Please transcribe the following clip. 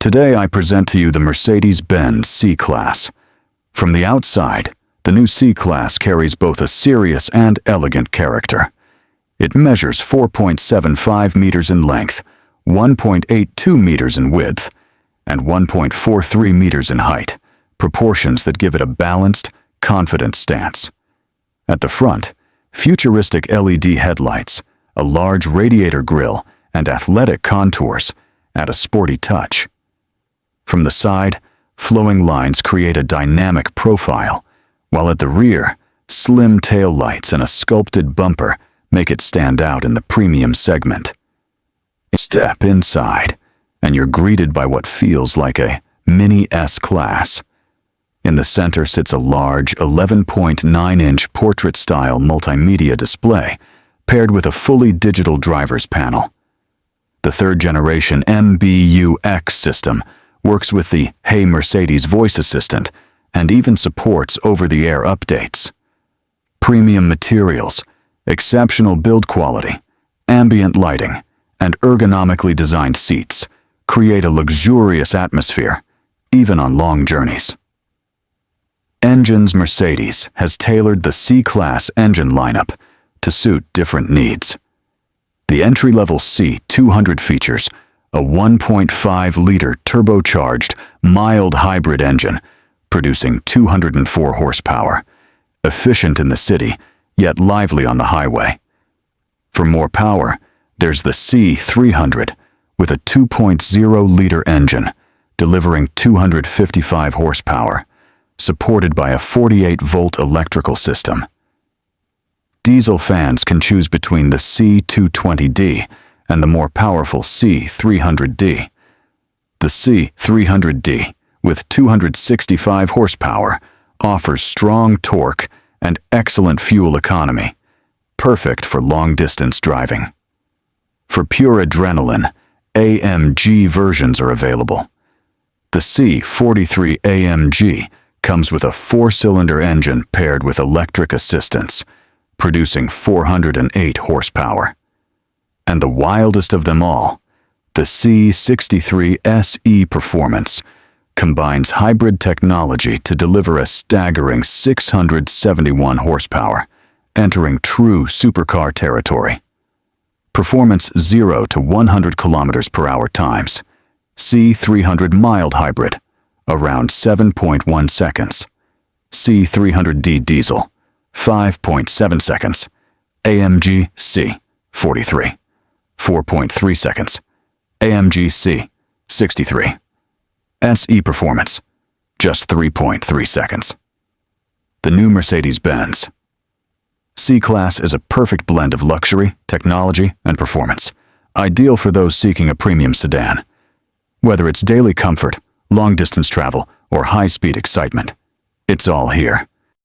Today I present to you the Mercedes Benz C Class. From the outside, the new C Class carries both a serious and elegant character. It measures 4.75 meters in length, 1.82 meters in width, and 1.43 meters in height, proportions that give it a balanced, confident stance. At the front, futuristic LED headlights, a large radiator grille, and athletic contours add a sporty touch. From the side, flowing lines create a dynamic profile, while at the rear, slim tail lights and a sculpted bumper make it stand out in the premium segment. Step inside, and you're greeted by what feels like a mini S-Class. In the center sits a large 11.9-inch portrait-style multimedia display paired with a fully digital driver's panel. The third-generation MBUX system works with the Hey Mercedes voice assistant and even supports over-the-air updates. Premium materials, exceptional build quality, ambient lighting, and ergonomically designed seats create a luxurious atmosphere, even on long journeys. Engines Mercedes has tailored the C-Class engine lineup to suit different needs. The entry-level C300 features a 1.5-liter turbocharged, mild hybrid engine, producing 204 horsepower, efficient in the city, yet lively on the highway. For more power, there's the C300, with a 2.0-liter engine, delivering 255 horsepower, supported by a 48-volt electrical system. Diesel fans can choose between the C220D and the more powerful C300D. The C300D, with 265 horsepower, offers strong torque and excellent fuel economy, perfect for long-distance driving. For pure adrenaline, AMG versions are available. The C43 AMG comes with a 4-cylinder engine paired with electric assistance, producing 408 horsepower. And the wildest of them all, the C63 SE Performance, combines hybrid technology to deliver a staggering 671 horsepower, entering true supercar territory. Performance 0 to 100 km per hour times. C300 mild hybrid, around 7.1 seconds. C300D diesel, 5.7 seconds. AMG C43, 4.3 seconds. AMG C63. SE Performance, just 3.3 seconds. The new Mercedes Benz C Class is a perfect blend of luxury, technology, and performance, ideal for those seeking a premium sedan. Whether it's daily comfort, long-distance travel, or high-speed excitement, it's all here.